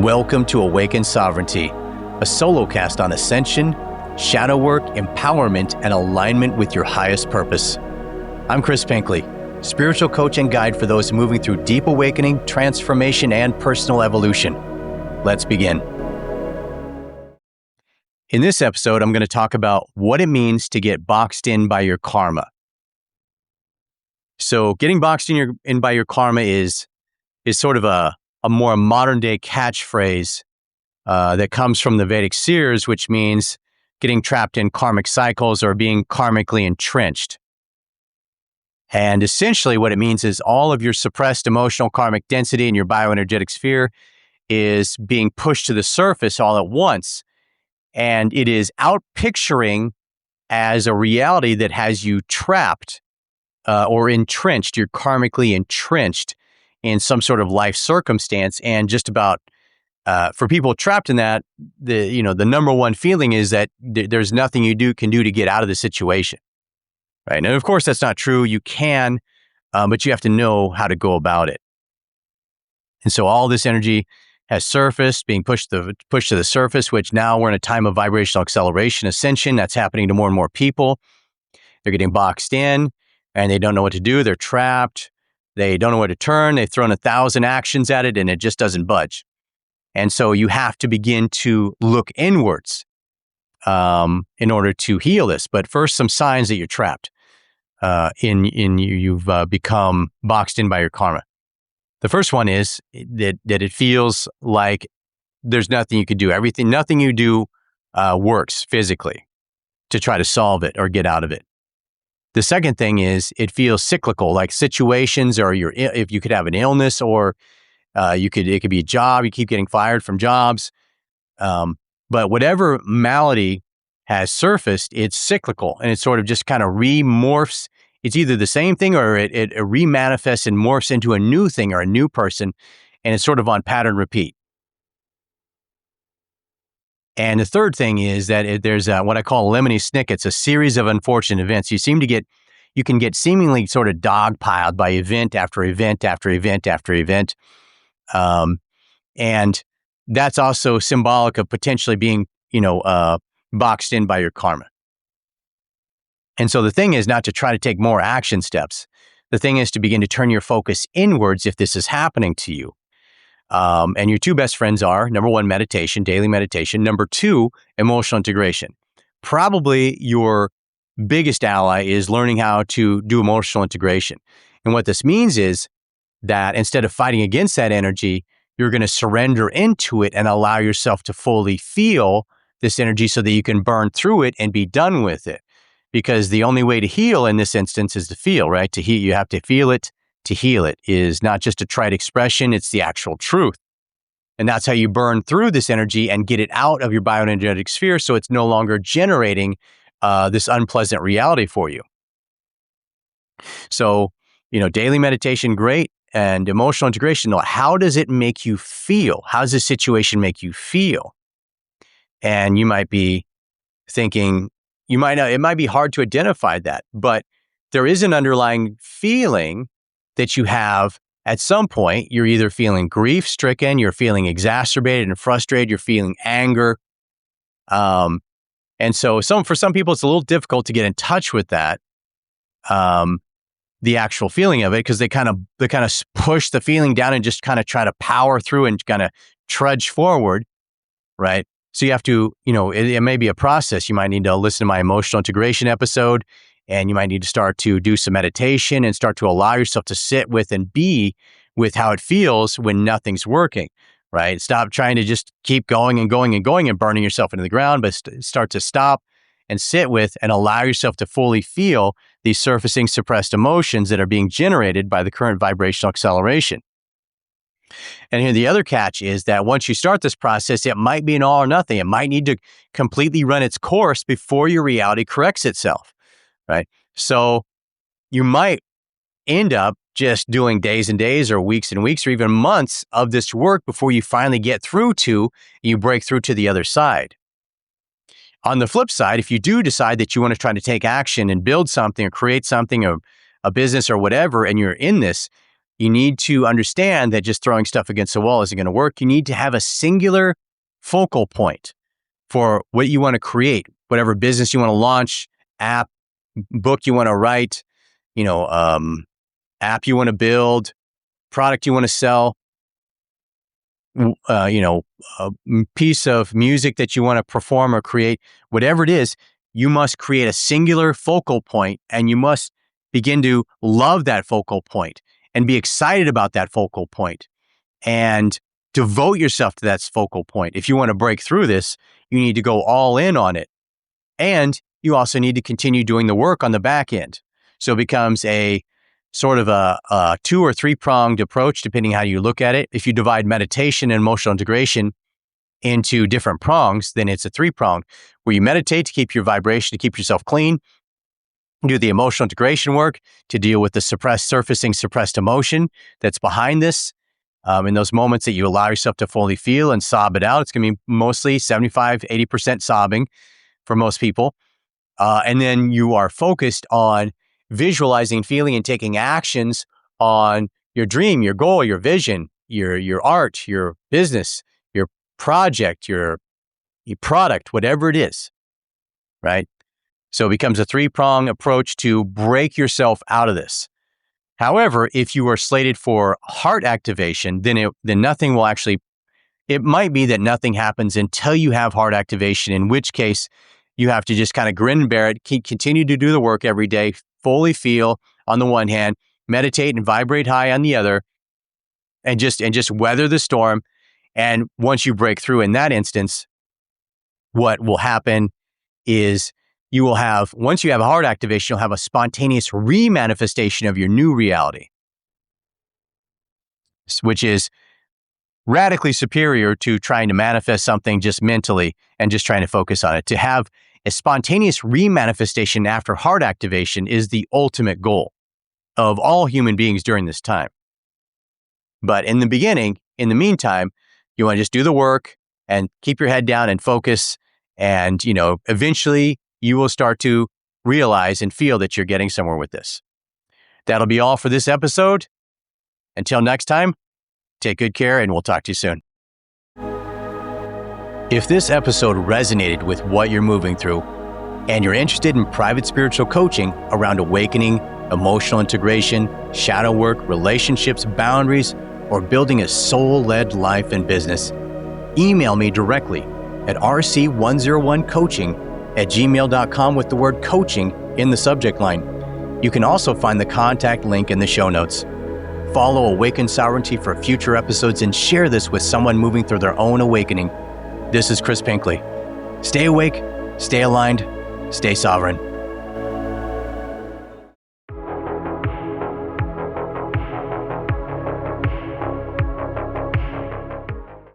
Welcome to Awakened Sovereignty, a solo cast on ascension, shadow work, empowerment, and alignment with your highest purpose. I'm Chris Pinckley, spiritual coach and guide for those moving through deep awakening, transformation, and personal evolution. Let's begin. In this episode, I'm going to talk about what it means to get boxed in by your karma. So getting boxed in by your karma is sort of a more modern day catchphrase that comes from the Vedic seers, which means getting trapped in karmic cycles or being karmically entrenched. And essentially what it means is all of your suppressed emotional karmic density in your bioenergetic sphere is being pushed to the surface all at once. And it is outpicturing as a reality that has you trapped or entrenched. You're karmically entrenched in some sort of life circumstance. And just about for people trapped in that, the number one feeling is that there's nothing you can do to get out of the situation. Right. And of course, that's not true. You can, but you have to know how to go about it. And so all this energy has surfaced, being pushed to the surface, which now we're in a time of vibrational acceleration, ascension. That's happening to more and more people. They're getting boxed in and they don't know what to do. They're trapped. They don't know where to turn. They've thrown 1,000 actions at it and it just doesn't budge. And so you have to begin to look inwards in order to heal this. But first, some signs that you're trapped you've become boxed in by your karma. The first one is that it feels like there's nothing you can do. Nothing you do works physically to try to solve it or get out of it. The second thing is it feels cyclical, like situations or if you could have an illness or it could be a job, you keep getting fired from jobs. But whatever malady has surfaced, it's cyclical and it sort of just kind of remorphs. It's either the same thing or it remanifests and morphs into a new thing or a new person. And it's sort of on pattern repeat. And the third thing is that there's what I call lemony snickets, a series of unfortunate events. You can get seemingly sort of dogpiled by event after event after event after event. And that's also symbolic of potentially being, boxed in by your karma. And so the thing is not to try to take more action steps. The thing is to begin to turn your focus inwards if this is happening to you. And your two best friends are, number one, meditation, daily meditation. Number two, emotional integration. Probably your biggest ally is learning how to do emotional integration. And what this means is that instead of fighting against that energy, you're going to surrender into it and allow yourself to fully feel this energy so that you can burn through it and be done with it. Because the only way to heal in this instance is to feel, right? To heal, you have to feel it. To heal it is not just a trite expression, it's the actual truth. And that's how you burn through this energy and get it out of your bioenergetic sphere so it's no longer generating this unpleasant reality for you. So, daily meditation, great. And emotional integration, how does it make you feel? How does this situation make you feel? And you might be thinking, it might be hard to identify that, but there is an underlying feeling that you have at some point. You're either feeling grief-stricken, you're feeling exacerbated and frustrated, you're feeling anger. And so for some people, it's a little difficult to get in touch with that, the actual feeling of it, because they kind of push the feeling down and just kind of try to power through and kind of trudge forward, right? So you have to, it may be a process. You might need to listen to my emotional integration episode, and you might need to start to do some meditation and start to allow yourself to sit with and be with how it feels when nothing's working, right? Stop trying to just keep going and going and going and burning yourself into the ground, but start to stop and sit with and allow yourself to fully feel these surfacing suppressed emotions that are being generated by the current vibrational acceleration. And here the other catch is that once you start this process, it might be an all or nothing. It might need to completely run its course before your reality corrects itself, right? So you might end up just doing days and days or weeks and weeks or even months of this work before you finally you break through to the other side. On the flip side, if you do decide that you want to try to take action and build something or create something or a business or whatever, and you're in this, You need to understand that just throwing stuff against the wall isn't going to work. You need to have a singular focal point for what you want to create, whatever business you want to launch, app, book you want to write, app you want to build, product you want to sell, a piece of music that you want to perform or create, whatever it is, you must create a singular focal point, and you must begin to love that focal point and be excited about that focal point and devote yourself to that focal point. If you want to break through this, you need to go all in on it. And you also need to continue doing the work on the back end. So it becomes a sort of a 2 or 3 pronged approach, depending how you look at it. If you divide meditation and emotional integration into different prongs, then it's a 3 pronged, where you meditate to keep your vibration, to keep yourself clean, do the emotional integration work to deal with the surfaced emotion that's behind this. In those moments that you allow yourself to fully feel and sob it out, it's going to be mostly 75, 80% sobbing for most people. And then you are focused on visualizing, feeling, and taking actions on your dream, your goal, your vision, your art, your business, your project, your product, whatever it is, right? So it becomes a 3-prong approach to break yourself out of this. However, if you are slated for heart activation, then nothing will actually, it might be that nothing happens until you have heart activation, in which case you have to just kind of grin and bear it, continue to do the work every day, fully feel on the one hand, meditate and vibrate high on the other, and just weather the storm. And once you break through in that instance, what will happen is once you have a heart activation, you'll have a spontaneous remanifestation of your new reality, which is radically superior to trying to manifest something just mentally and just trying to focus on it. To have a spontaneous remanifestation after heart activation is the ultimate goal of all human beings during this time. But in the meantime, you want to just do the work and keep your head down and focus. And, eventually you will start to realize and feel that you're getting somewhere with this. That'll be all for this episode. Until next time, take good care and we'll talk to you soon. If this episode resonated with what you're moving through and you're interested in private spiritual coaching around awakening, emotional integration, shadow work, relationships, boundaries, or building a soul-led life and business, email me directly at rc101coaching@gmail.com with the word coaching in the subject line. You can also find the contact link in the show notes. Follow Awaken Sovereignty for future episodes and share this with someone moving through their own awakening. This is Chris Pinckley. Stay awake, stay aligned, stay sovereign.